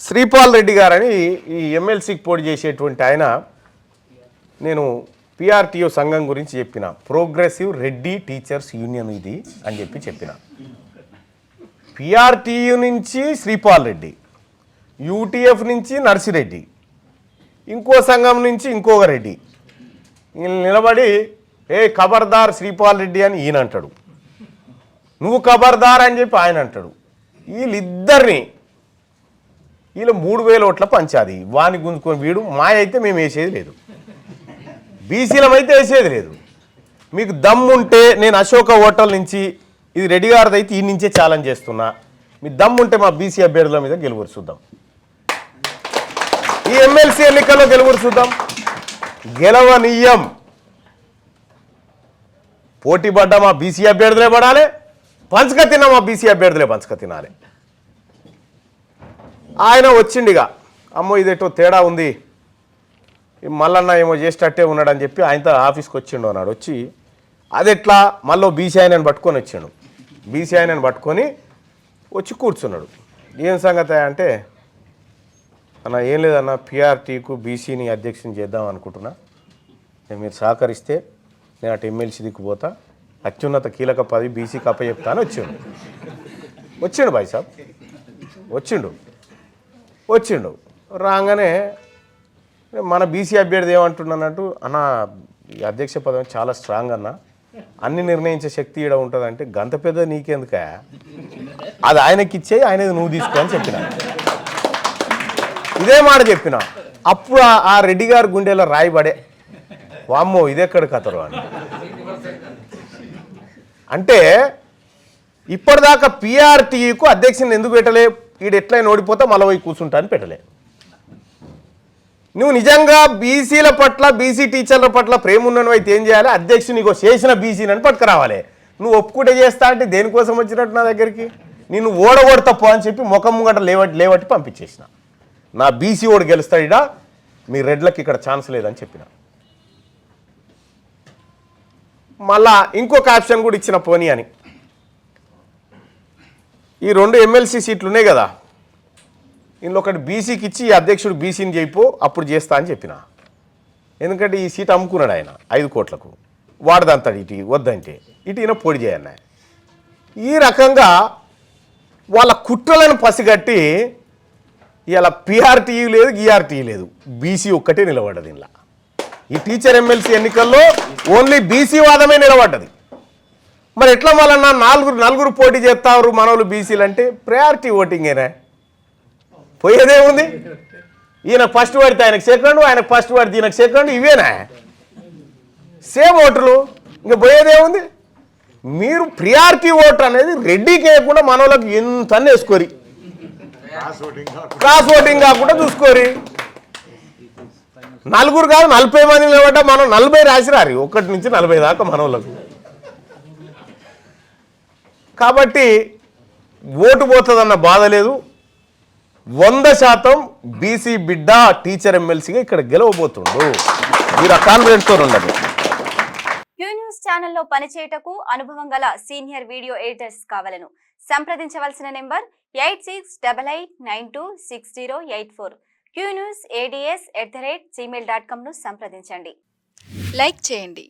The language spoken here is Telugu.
శ్రీపాల్ రెడ్డి గారని ఈ ఎమ్మెల్సీకి పోటీ చేసేటువంటి ఆయన, నేను పిఆర్టీయూ సంఘం గురించి చెప్పిన, ప్రోగ్రెసివ్ రెడ్డి టీచర్స్ యూనియన్ ఇది అని చెప్పిన. పిఆర్టీయూ నుంచి శ్రీపాల్ రెడ్డి, యూటీఎఫ్ నుంచి నర్సిరెడ్డి, ఇంకో సంఘం నుంచి ఇంకొక రెడ్డి నిలబడి ఏ ఖబర్దార్ శ్రీపాల్ రెడ్డి అని ఈయన అంటాడు, నువ్వు ఖబర్దార్ అని చెప్పి ఆయన అంటాడు. వీళ్ళిద్దరిని వీళ్ళు 3000 ఓట్ల పంచాది వాని గుంజుకొని వీడు మాయ అయితే మేము వేసేది లేదు, బీసీలం అయితే వేసేది లేదు. మీకు దమ్ముంటే నేను అశోక హోటల్ నుంచి ఇది రెడ్డి గారిది అయితే ఈ నుంచే ఛాలెంజ్ చేస్తున్నా, మీ దమ్ముంటే మా బీసీ అభ్యర్థుల మీద గెలువురు చూద్దాం, ఈ ఎమ్మెల్సీ ఎన్నికల్లో గెలువురు చూద్దాం. గెలవనీయం, పోటీ పడ్డా మా బీసీ అభ్యర్థులే పడాలి, పంచక తిన్నా మా బీసీ అభ్యర్థులే పంచక తినాలి. ఆయన వచ్చిండిగా అమ్మో ఇదేటో తేడా ఉంది, మల్లన్న ఏమో చేసేటట్టే ఉన్నాడని చెప్పి ఆయనతో ఆఫీస్కి వచ్చిండు అన్నాడు. వచ్చి అది ఎట్లా మళ్ళీ బీసీ ఆయనని పట్టుకొని వచ్చాడు, బీసీ ఆయనని పట్టుకొని వచ్చి కూర్చున్నాడు. ఏం సంగతి అంటే, అన్న ఏం లేదన్న పిఆర్టీకు బీసీని అధ్యక్షుని చేద్దాం అనుకుంటున్నా, మీరు సహకరిస్తే నేను అటు ఎమ్మెల్సీ దిక్కుపోతా, అత్యున్నత కీలక పదవి బీసీకి అప్పచెప్తా అని వచ్చిండు భాయ్ సాబ్ వచ్చిండు. రాగానే మన బీసీ అభ్యర్థి ఏమంటున్నానంటూ, అన్న ఈ అధ్యక్ష పదవి చాలా స్ట్రాంగ్ అన్న, అన్ని నిర్ణయించే శక్తి ఈడ ఉంటుందంటే, గంత పెద్ద నీకెందుక, అది ఆయనకి ఇచ్చేయి, ఆయనది నువ్వు తీసుకో అని చెప్పిన. ఇదే మాట చెప్పిన. అప్పుడు ఆ రెడ్డి గారి గుండెలో రాయిపడే, వామ్మో ఇదెక్కడ కథరు అని. అంటే ఇప్పటిదాకా పిఆర్టీకు అధ్యక్షుని ఎందుకు పెట్టలే, వీడు ఎట్లయినా ఓడిపోతా మళ్ళీ పోయి కూర్చుంటా అని పెట్టలే. నువ్వు నిజంగా బీసీల పట్ల, బీసీ టీచర్ల పట్ల ప్రేమ ఉన్నను అయితే ఏం చేయాలి, అధ్యక్షుని నీకు చేసిన బీసీని పట్టుకురావాలి. నువ్వు ఒప్పుకుంటే చేస్తా అంటే దేనికోసం వచ్చినట్టు నా దగ్గరికి, నేను ఓడగొడతప్పు అని చెప్పి ముఖం ముంగట లేవట్టి పంపించేసిన. నా బీసీ ఓడి గెలుస్తాడా, మీ రెడ్లకి ఇక్కడ ఛాన్స్ లేదని చెప్పిన. మళ్ళా ఇంకొక ఆప్షన్ కూడా ఇచ్చిన పోనీ అని, ఈ 2 ఎమ్మెల్సీ సీట్లు ఉన్నాయి కదా, ఇందులో ఒకటి బీసీకి ఇచ్చి ఈ అధ్యక్షుడు బీసీని చేయిపో అప్పుడు చేస్తా అని చెప్పిన. ఎందుకంటే ఈ సీట్ అమ్ముకున్నాడు ఆయన 5 కోట్లకు, వాడదంతాడు ఇటు వద్దంటే, ఇటు ఈయన పొడి చేయన్న. ఈ రకంగా వాళ్ళ కుట్రలను పసిగట్టి ఇలా పిఆర్టీ లేదు, ఈఆర్టీ లేదు, బీసీ ఒక్కటే నిలబడ్డది. ఇలా ఈ టీచర్ ఎమ్మెల్సీ ఎన్నికల్లో ఓన్లీ బీసీ వాదమే నిలబడ్డది. మరి ఎట్లా మళ్ళీ నలుగురు పోటీ చేస్తారు మనోళ్ళు బీసీలు అంటే, ప్రయారిటీ ఓటింగేనా, పోయేదేముంది, ఈయన ఫస్ట్ పడితే ఆయనకు సెకండ్, ఆయనకు ఫస్ట్ పడితే ఈయనకు సెకండ్, ఇవేనా సేమ్ ఓటర్లు, ఇంకా పోయేదేముంది. మీరు ప్రియారిటీ ఓటర్ అనేది రెడ్డికి వేయకుండా మనోళ్ళకి ఎంత వేసుకోరి, క్రాస్ ఓటింగ్ కాకుండా చూసుకోరి. 4 కాదు 40 మంది నిలబడ్డా మనం 40 రాసిరారు, 1 నుంచి 40 దాకా మనోళ్ళకు. కాబట్టి ఓటు పోతుందన్న బాధ లేదు. 100% బీసీ బిడ్డ టీచర్ ఎమ్మెల్సీగా ఇక్కడ గెలవబోతుండు, మీరు ఆ కాన్ఫిడెంట్తో ఉండండి. క్యూ న్యూస్ ఛానల్లో పనిచేయటకు అనుభవం గల సీనియర్ వీడియో ఎడిటర్స్ కావాలను సంప్రదించవలసిన నెంబర్ 8688926084. qnewsads@gmail.com ను సంప్రదించండి. లైక్ చేయండి.